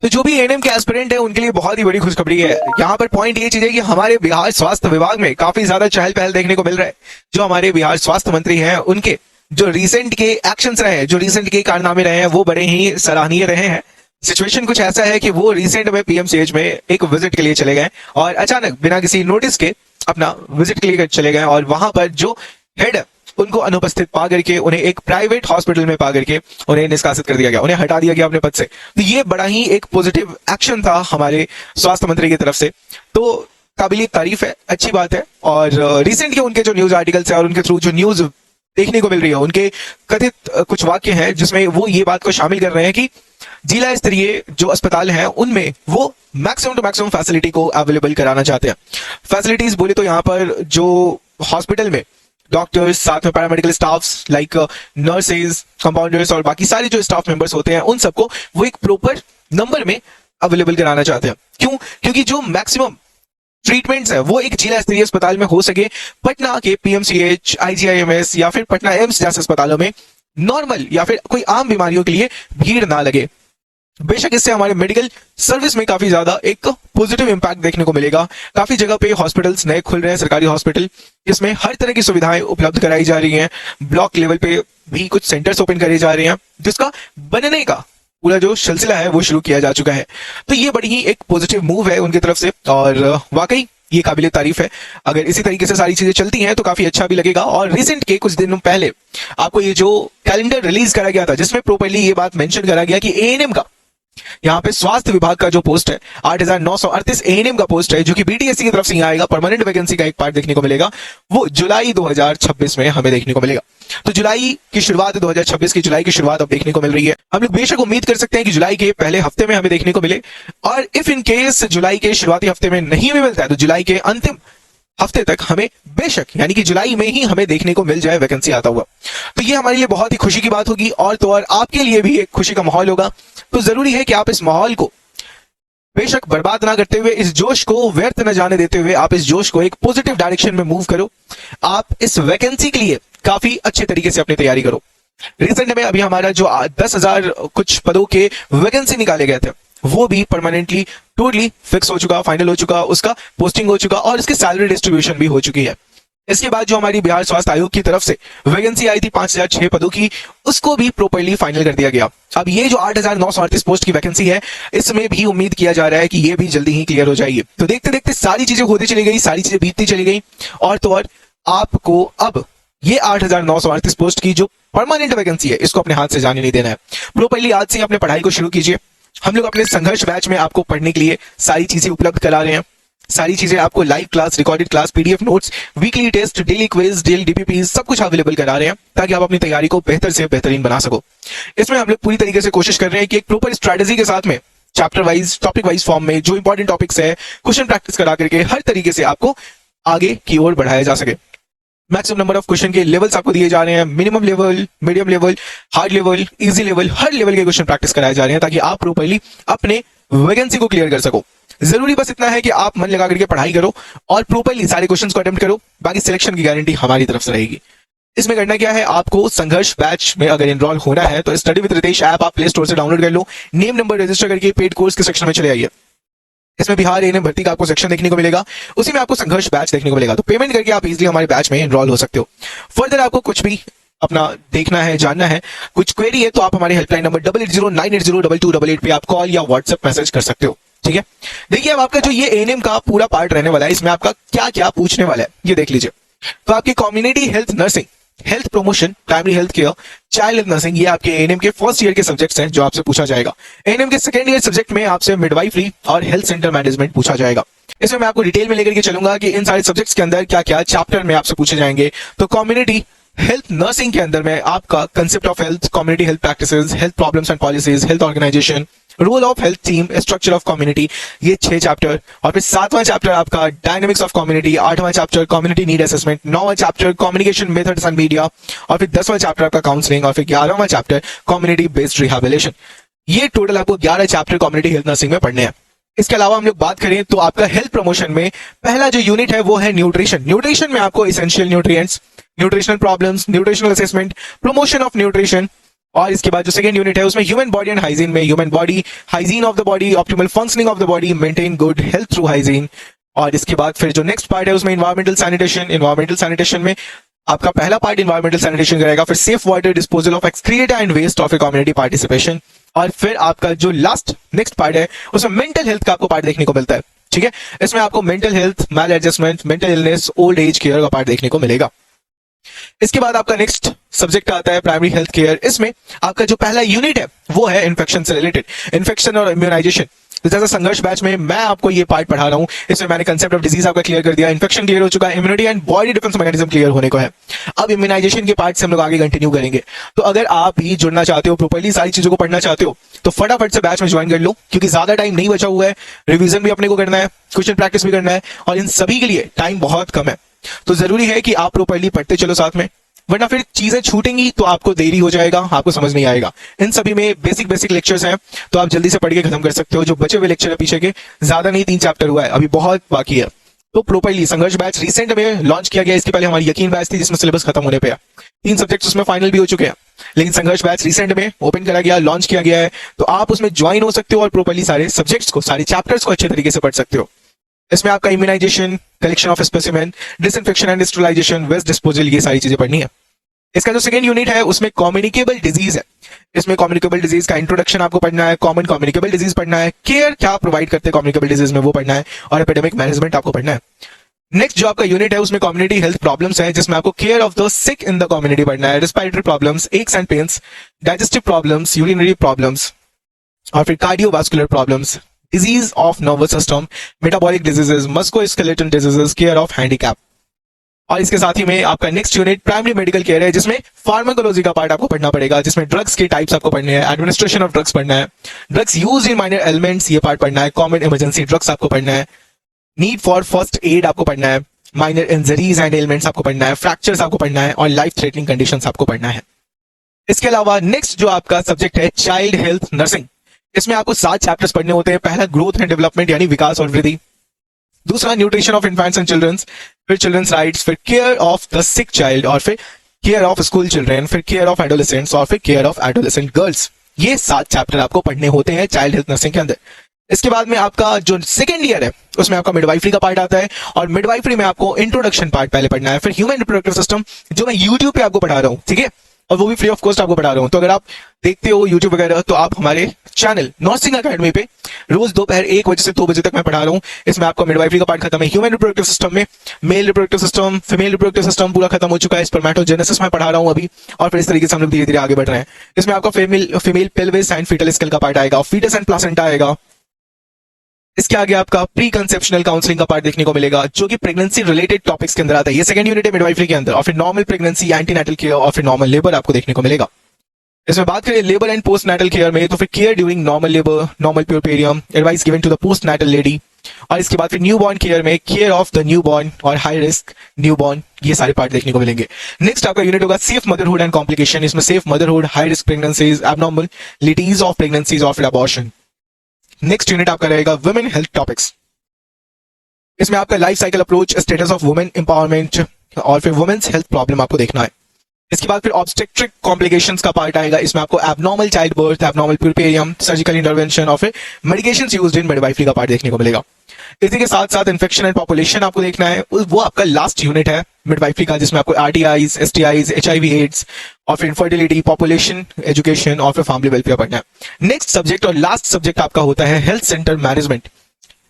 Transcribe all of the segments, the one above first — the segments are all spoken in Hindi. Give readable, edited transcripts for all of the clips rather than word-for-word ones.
तो जो भी एएनएम के एस्पिरेंट है उनके लिए बहुत ही बड़ी खुशखबरी है। यहाँ पर पॉइंट ये चीज है कि हमारे बिहार स्वास्थ्य विभाग में काफी ज्यादा चहल पहल देखने को मिल रहा है। जो हमारे बिहार स्वास्थ्य मंत्री हैं उनके जो रिसेंट के एक्शंस रहे हैं, जो रिसेंट के कारनामे रहे हैं, वो बड़े ही सराहनीय रहे हैं। सिचुएशन कुछ ऐसा है कि वो रिसेंट में पीएमसीएच में एक विजिट के लिए चले गए और अचानक बिना किसी नोटिस के अपना विजिट के लिए चले गए और वहां पर जो हेड उनको अनुपस्थित पा करके उन्हें एक प्राइवेट हॉस्पिटल में पा करके उन्हें निष्कासित कर दिया गया, उन्हें हटा दिया गया अपने पद से। तो ये बड़ा ही एक पॉजिटिव एक्शन था हमारे स्वास्थ्य मंत्री की तरफ से, तो काबिल तारीफ है, अच्छी बात है। और रिसेंट के उनके जो न्यूज आर्टिकल्स है और उनके थ्रू जो न्यूज देखने को मिल रही है, उनके कथित कुछ वाक्य हैं जिसमें वो ये बात को शामिल कर रहे हैं कि जिला स्तरीय जो अस्पताल हैं उनमें वो मैक्सिमम टू मैक्सिमम फैसिलिटी को अवेलेबल कराना चाहते हैं। फैसिलिटीज बोले तो यहाँ पर जो हॉस्पिटल में डॉक्टर्स, साथ में paramedical staffs like nurses, compounders और बाकी सारे जो स्टाफ मेंबर्स होते हैं उन सबको वो एक प्रॉपर नंबर में अवेलेबल कराना चाहते हैं। क्यों? क्योंकि जो मैक्सिमम ट्रीटमेंट्स है वो एक जिला स्तरीय अस्पताल में हो सके। पटना के पीएमसीएच, आईजीआईएमएस या फिर पटना एम्स जैसे अस्पतालों में नॉर्मल या फिर कोई आम बीमारियों के लिए भीड़ ना लगे। बेशक इससे हमारे मेडिकल सर्विस में काफी ज्यादा एक पॉजिटिव इंपैक्ट देखने को मिलेगा। काफी जगह पे हॉस्पिटल्स नए खुल रहे हैं, सरकारी हॉस्पिटल, जिसमें हर तरह की सुविधाएं उपलब्ध कराई जा रही हैं। ब्लॉक लेवल पे भी कुछ सेंटर्स ओपन करे जा रहे हैं जिसका बनने का पूरा जो सिलसिला है वो शुरू किया जा चुका है। तो ये बड़ी ही एक पॉजिटिव मूव है उनकी तरफ से और वाकई ये काबिल तारीफ है। अगर इसी तरीके से सारी चीजें चलती हैं तो काफी अच्छा भी लगेगा। और रिसेंट के कुछ दिनों पहले आपको ये जो कैलेंडर रिलीज करा गया था जिसमें प्रॉपर्ली ये बात मेंशन करा गया कि एएनएम का यहाँ पे स्वास्थ्य विभाग का जो पोस्ट है 8,938 एएनएम का पोस्ट है, जो कि बीटीएससी की तरफ से यहाँ आएगा, परमानेंट वैकेंसी का एक पार्ट देखने को मिलेगा, वो जुलाई 2026 में हमें देखने को मिलेगा। तो जुलाई की शुरुआत, 2026 की जुलाई की शुरुआत अब देखने को मिल रही है। हम लोग बेशक उम्मीद कर सकते हैं कि जुलाई के पहले हफ्ते में हमें देखने को मिले, और इफ इन केस जुलाई के शुरुआती हफ्ते में नहीं भी मिलता है तो जुलाई के अंतिम हफ्ते तक हमें बेशक यानी कि जुलाई में ही हमें देखने को मिल जाए वैकेंसी आता हुआ। तो ये हमारे लिए बहुत ही खुशी की बात होगी और तो और आपके लिए भी एक खुशी का माहौल होगा। तो जरूरी है कि आप इस माहौल को बेशक बर्बाद ना करते हुए, इस जोश को व्यर्थ न जाने देते हुए, आप इस जोश को एक पॉजिटिव डायरेक्शन में मूव करो। आप इस वैकेंसी के लिए काफी अच्छे तरीके से अपनी तैयारी करो। रिसेंट में अभी हमारा जो 10,000 कुछ पदों के वैकेंसी निकाले गए थे वो भी परमानेंटली टोटली फिक्स हो चुका, फाइनल हो चुका, उसका पोस्टिंग हो चुका और इसकी सैलरी डिस्ट्रीब्यूशन भी हो चुकी है। इसके बाद जो हमारी बिहार स्वास्थ्य आयोग की तरफ से वैकेंसी आई थी 5,006 पदों की, उसको भी प्रॉपर्ली फाइनल कर दिया गया। अब ये जो 8,938 पोस्ट की वैकेंसी है, इसमें भी उम्मीद किया जा रहा है कि ये भी जल्दी ही क्लियर हो जाएगी। तो देखते देखते सारी चीजें होती चली गई, सारी चीजें बीतती चली गई और तो और आपको अब ये 8,938 पोस्ट की जो परमानेंट वैकेंसी है इसको अपने हाथ से जाने नहीं देना है। प्रॉपर्ली आज से अपने पढ़ाई को शुरू कीजिए। हम लोग अपने संघर्ष बैच में आपको पढ़ने के लिए सारी चीजें उपलब्ध करा रहे हैं। सारी चीजें आपको live class, recorded class, PDF notes, weekly test, daily quiz, daily DPP सब कुछ अवेलेबल करा रहे हैं ताकि आप अपनी तैयारी को बेहतर से बेहतरीन बना सको। इसमें हम लोग पूरी तरीके से कोशिश कर रहे हैं कि एक प्रॉपर स्ट्रेटेजी के साथ में chapter wise, topic wise form में जो इंपॉर्टेंट टॉपिक्स है क्वेश्चन प्रैक्टिस करा करके हर तरीके से आपको आगे की ओर बढ़ाया जा सके। मैक्सिमम नंबर ऑफ क्वेश्चन के लेवल्स आपको दिए जा रहे हैं, minimum level, medium level, hard level, easy level, हर लेवल के क्वेश्चन प्रैक्टिस कराए जा रहे हैं ताकि आप प्रॉपर्ली अपने वैकेंसी को क्लियर कर सको। जरूरी बस इतना है कि आप मन लगा करके पढ़ाई करो और प्रॉपर्ली सारे क्वेश्चंस को अटेम्प्ट करो, बाकी सिलेक्शन की गारंटी हमारी तरफ से रहेगी। इसमें करना क्या है, आपको संघर्ष बैच में अगर एनरोल होना है तो स्टडी विद रितेश ऐप आप प्ले स्टोर से डाउनलोड कर लो, नेम नंबर रजिस्टर करके पेड कोर्स के सेक्शन में चले आइए। इसमें बिहार एएनएम भर्ती का आपको सेक्शन देखने को मिलेगा, उसी में आपको संघर्ष बैच देखने को मिलेगा। तो पेमेंट करके आप इजीली हमारे बैच में एनरोल हो सकते हो। फर्दर आपको कुछ भी अपना देखना है, जानना है, कुछ क्वेरी है तो आप हमारे हेल्पलाइन नंबर 8809802288 पे आप कॉल या व्हाट्सएप मैसेज कर सकते हो। ठीक है, देखिए अब आपका जो ये एएनएम का पूरा पार्ट रहने वाला है, इसमें आपका क्या क्या पूछने वाला है ये देख लीजिए। तो आपकी community health nursing, health promotion, primary health care, child health nursing, ये आपके एएनएम के फर्स्ट ईयर के सब्जेक्ट्स हैं जो आपसे पूछा जाएगा। एएनएम के सेकंड ईयर सब्जेक्ट में आपसे मिडवाइफरी और हेल्थ सेंटर मैनेजमेंट पूछा जाएगा। इसमें मैं आपको डिटेल में लेकर के चलूंगा कि इन सारे सब्जेक्ट्स के अंदर क्या क्या चैप्टर में आपसे पूछे जाएंगे। तो कम्युनिटी हेल्थ नर्सिंग के अंदर में आपका concept of health, community health practices, health problems and policies, health organization, role of health team, structure of community, ये 6 चैप्टर। और फिर 7वां चैप्टर आपका डायनेमिक्स ऑफ कम्युनिटी, 8वां चैप्टर कम्युनिटी नीड असेसमेंट, 9वां chapter communication methods and media, और फिर 10वां चैप्टर आपका काउंसलिंग, और फिर 11वां चैप्टर कम्युनिटी बेस्ड रिहैबिलिटेशन। ये टोटल आपको 11 चैप्टर कम्युनिटी हेल्थ नर्सिंग में पढ़ने हैं। इसके अलावा हम लोग बात करें तो आपका हेल्थ प्रमोशन में पहला जो यूनिट है वो है न्यूट्रिशन। न्यूट्रिशन में आपको essential nutrients, nutritional problems, nutritional assessment, promotion of nutrition, और इसके बाद जो सेकंड यूनिट है उसमें ह्यूमन बॉडी एंड हाइजीन में human body, hygiene of the body, optimal functioning of the body, maintain good health through hygiene. और इसके बाद फिर जो नेक्स्ट पार्ट है उसमें इन्वायरमेंटल सैनिटेशन में आपका पहला पार्ट इन्वायरमेंटल सैनिटेशन का रहेगा, फिर safe water disposal of excreta and waste of a community participation. और फिर आपका जो लास्ट नेक्स्ट पार्ट है उसमें मेंटल हेल्थ का आपको पार्ट देखने को मिलता है। ठीक है, इसमें आपको mental health, maladjustment, mental illness, old age care का पार्ट देखने को मिलेगा। इसके बाद आपका नेक्स्ट सब्जेक्ट आता है प्राइमरी हेल्थ केयर। इसमें आपका जो पहला यूनिट है वो है इन्फेक्शन से रिलेटेड, इन्फेक्शन और इम्यूनाइजेशन। तो जैसा संघर्ष बैच में मैं आपको ये पार्ट पढ़ा रहा हूँ, इसमें मैंने कंसेप्ट ऑफ डिजीज आपका क्लियर कर दिया, इन्फेक्शन क्लियर हो चुका है, immunity and body defence mechanism clear होने को है। अब इम्यूनाइजेशन के पार्ट से हम लोग आगे कंटिन्यू करेंगे। तो अगर आप भी जुड़ना चाहते हो, प्रॉपर्ली सारी चीजों को पढ़ना चाहते हो, तो फटाफट से बैच में ज्वाइन कर लो, क्योंकि ज्यादा टाइम नहीं बचा हुआ है। रिवीजन भी अपने को करना है, क्वेश्चन प्रैक्टिस भी करना है, और इन सभी के लिए टाइम बहुत कम है। तो जरूरी है कि आप प्रॉपर्ली पढ़ते चलो साथ में, वरना फिर चीजें छूटेंगी तो आपको देरी हो जाएगा, आपको समझ नहीं आएगा। इन सभी में बेसिक लेक्चर्स हैं, तो आप जल्दी से पढ़ के खत्म कर सकते हो। जो बचे हुए लेक्चर है पीछे के, ज्यादा नहीं, 3 चैप्टर हुआ है, अभी बहुत बाकी है। तो प्रॉपर्ली संघर्ष बैच रिसेंट में लॉन्च किया गया। इसके पहले हमारी यकीन बैच थी जिसमें सिलेबस खत्म होने पे है, 3 सब्जेक्ट्स उसमें फाइनल भी हो चुके हैं, लेकिन संघर्ष बैच रिसेंट में ओपन करा गया, लॉन्च किया गया है। तो आप उसमें ज्वाइन हो सकते हो और प्रॉपर्ली सारे सब्जेक्ट्स को, सारे चैप्टर्स को अच्छे तरीके से पढ़ सकते हो। इसमें आपका immunisation, collection of specimen, disinfection and sterilisation, waste disposal, ये सारी चीजें पढ़नी है। इसका जो सेकंड यूनिट है उसमें कम्युनिकेबल डिजीज है। इसमें कम्युनिकेबल डिजीज का इंट्रोडक्शन आपको पढ़ना है, कॉमन कम्युनिकेबल डिजीज पढ़ना है, केयर क्या प्रोवाइड करते हैं कम्युनिकेबल डिजीज में वो पढ़ना है, और एपिडेमिक मैनेजमेंट आपको पढ़ना है। नेक्स्ट जो आपका यूनिट है उसमें कम्युनिटी हेल्थ प्रॉब्लम्स है, जिसमें आपको care of the sick in the community पढ़ना है, respiratory problems, x and pains, digestive problems, urinary problems, और फिर cardiovascular problems, disease of nervous system, metabolic diseases, musculoskeletal diseases, care of handicap. और इसके साथ ही में आपका next unit primary medical care है, जिसमें फार्माकोलॉजी का पार्ट आपको पढ़ना पड़ेगा, जिसमें ड्रग्स के टाइप्स आपको पढ़ने हैं, एडमिनिस्ट्रेशन ऑफ ड्रग्स पढ़ना है, drugs used in minor elements ये पार्ट पढ़ना है, कॉमन इमरजेंसी ड्रग्स आपको पढ़ना है, नीड फॉर फर्स्ट एड आपको पढ़ना है, माइनर इंजरीज एंड एलिमेंट्स आपको पढ़ना है, फ्रैक्चर्स आपको पढ़ना है, और लाइफ थ्रेटनिंग कंडीशंस आपको पढ़ना है। इसके अलावा नेक्स्ट जो आपका सब्जेक्ट है चाइल्ड हेल्थ नर्सिंग। इसमें आपको 7 चैप्टर्स पढ़ने होते हैं। पहला ग्रोथ एंड डेवलपमेंट यानी विकास और वृद्धि, दूसरा nutrition of infants and childrens, फिर चिल्ड्रंस राइट्स, फिर care of the sick child, और फिर केयर ऑफ स्कूल चिल्ड्रन, फिर केयर ऑफ एडोलेसेंट्स, और फिर केयर ऑफ एडोलेसेंट गर्ल्स। ये 7 चैप्टर आपको पढ़ने होते हैं चाइल्ड हेल्थ नर्सिंग के अंदर। इसके बाद में आपका जो सेकंड ईयर है उसमें आपका मिडवाइफरी का पार्ट आता है, और मिडवाइफरी में आपको इंट्रोडक्शन पार्ट पहले पढ़ना है, फिर ह्यूमन रिप्रोडक्टिव सिस्टम जो मैं यूट्यूब पे आपको पढ़ा रहा हूँ, ठीक है, और वो भी फ्री ऑफ कॉस्ट आपको पढ़ा रहा हूँ। तो अगर आप देखते हो यूट्यूब वगैरह, तो आप हमारे चैनल नर्सिंग अकेडमी पे रोज दोपहर 1 बजे से 2 बजे तक मैं पढ़ा रहा हूँ। इसमें आपका मिडवाइफरी का पार्ट खत्म है, ह्यूमन रिप्रोडक्टिव सिस्टम में male reproductive system, female reproductive system पूरा खत्म हो चुका है, स्पर्मेटोजेनेसिस में पढ़ा रहा हूँ अभी, और फिर इस तरीके से हम लोग धीरे धीरे आगे बढ़ रहे हैं। इसमें आपका female pelvis and foetal skull का पार्ट आएगा, फीटस एंड प्लासेंटा आएगा। इसके आगे आपका प्री कंसेप्शनल काउंसलिंग का पार्ट देखने को मिलेगा, जो कि प्रेगनेंसी रिलेटेड टॉपिक्स के अंदर आता है। ये सेकंड यूनिट है मिडवाइफरी के अंदर। और फिर नॉर्मल प्रेगनेंसी, एंटीनेटल केयर, और फिर नॉर्मल लेबर आपको देखने को मिलेगा। इसमें बात करें labour and post natal care में, तो फिर care during normal labour, normal puerperium, advice given to the post natal lady. और इसके बाद फिर न्यू बॉर्न केयर में care of the new born और हाई रिस्क न्यू बॉर्न, ये सारे पार्ट देखने को मिलेंगे। नेक्स्ट आपका यूनिट होगा सेफ मदरहुड एंड कॉम्प्लिकेशन। इसमें safe motherhood, high risk pregnancies, abnormalities of pregnancies और फिर अबॉर्शन। नेक्स्ट यूनिट आपका रहेगा वुमेन हेल्थ टॉपिक्स। इसमें आपका life cycle approach, status of women empowerment, और फिर वुमेन्स हेल्थ प्रॉब्लम आपको देखना है। इसके बाद फिर ऑब्स्टेट्रिक कॉम्प्लिकेशंस का पार्ट आएगा। इसमें आपको abnormal childbirth, abnormal puerperium, surgical intervention, और फिर मेडिकेशंस यूज्ड इन मिडवाइफरी का पार्ट देखने को मिलेगा। इसी के साथ साथ इन्फेक्शन एंड पॉपुलेशन आपको देखना है, वो आपका लास्ट यूनिट है मिडवाइफरी का, जिसमें आपको आरटीआईज, एसटीआईज, एचआईवी एड्स, और फिर इनफर्टिलिटी, पॉपुलेशन एजुकेशन, और फिर फैमिली वेलफेयर पढ़ना है। नेक्स्ट सब्जेक्ट और लास्ट सब्जेक्ट आपका होता है हेल्थ सेंटर मैनेजमेंट।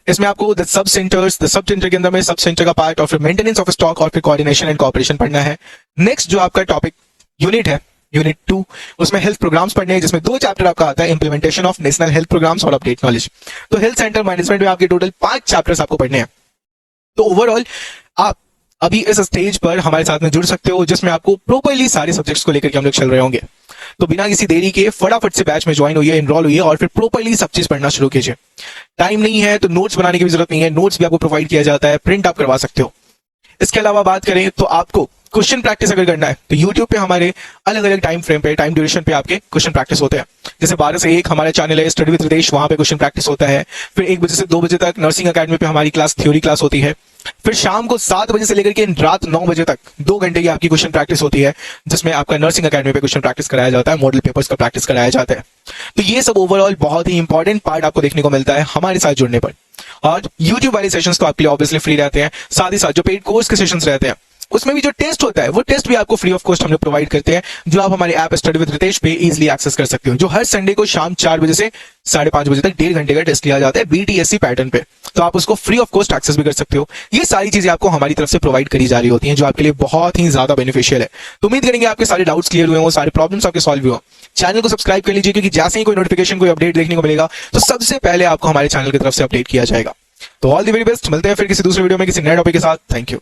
इसमें आपको द सब सेंटर के अंदर में सब सेंटर का पार्ट, और फिर मेंटेनेंस ऑफ स्टॉक, और फिर कोऑर्डिनेशन एंड कोऑपरेशन पढ़ना है। नेक्स्ट जो आपका टॉपिक यूनिट है यूनिट 2, उसमें हेल्थ प्रोग्राम्स पढ़ने हैं, जिसमें 2 चैप्टर आपका आता है, implementation of national health programmes और अपडेट नॉलेज। तो हेल्थ सेंटर मैनेजमेंट में आपके टोटल 5 चैप्टर्स आपको पढ़ने हैं। तो ओवरऑल आप अभी इस स्टेज पर हमारे साथ में जुड़ सकते हो, जिसमें आपको प्रॉपर्ली सारे सब्जेक्ट्स को लेकर के हम लोग चल रहे होंगे। तो बिना किसी देरी के फटाफट से बैच में ज्वाइन होइए, एनरोल होइए, और फिर प्रॉपर्ली सब चीज पढ़ना शुरू कीजिए। टाइम नहीं है तो नोट्स बनाने की भी जरूरत नहीं है, नोट्स भी आपको प्रोवाइड किया जाता है, प्रिंट आप करवा सकते हो। इसके अलावा बात करें तो आपको क्वेश्चन प्रैक्टिस अगर करना है तो यूट्यूब पे हमारे अलग अलग टाइम फ्रेम पे, टाइम ड्यूरेशन पे आपके क्वेश्चन प्रैक्टिस होते हैं। जैसे 12 से 1 हमारा चैनल है स्टडी विद रितेश, वहां पे क्वेश्चन प्रैक्टिस होता है। फिर 1 बजे से 2 बजे तक नर्सिंग अकेडमी पे हमारी क्लास, थ्योरी क्लास होती है। फिर शाम को 7 बजे से लेकर के रात 9 बजे तक 2 घंटे की आपकी क्वेश्चन प्रैक्टिस होती है, जिसमें आपका नर्सिंग अकेडमी पे क्वेश्चन प्रैक्टिस कराया जाता है, मॉडल पेपर्स का प्रैक्टिस कराया जाता है। तो ये सब ओवरऑल बहुत ही इंपॉर्टेंट पार्ट आपको देखने को मिलता है हमारे साथ जुड़ने पर। और यूट्यूब वाले सेशंस तो आपके लिए ऑब्वियसली फ्री रहते हैं, साथ ही साथ जो पेड कोर्स के सेशंस रहते हैं उसमें भी जो टेस्ट होता है वो टेस्ट भी आपको फ्री ऑफ कॉस्ट हम लोग प्रोवाइड करते हैं, जो आप हमारे ऐप स्टडी विद रितेश पे इजीली एक्सेस कर सकते हो। जो हर संडे को शाम 4 बजे से 5:30 बजे तक 1.5 घंटे का टेस्ट लिया जाता है BTSC पैटर्न पे, तो आप उसको फ्री ऑफ कॉस्ट एक्सेस भी कर सकते हो। ये सारी चीजें आपको हमारी तरफ से प्रोवाइड करी जा रही होती हैं, जो आपके लिए बहुत ही ज्यादा बेनिफिशियल है। तो उम्मीद करेंगे आपके सारे डाउट्स क्लियर हुए हो, सारे प्रॉब्लम्स आपके सॉल्व हुए हो। चैनल को सब्सक्राइब कर लीजिए, क्योंकि जैसे ही कोई नोटिफिकेशन, कोई अपडेट देखने को मिलेगा तो सबसे पहले आपको हमारे चैनल की तरफ से अपडेट किया जाएगा। तो ऑल द वेरी बेस्ट, मिलते हैं फिर किसी दूसरे वीडियो में किसी नए टॉपिक के साथ। Thank you.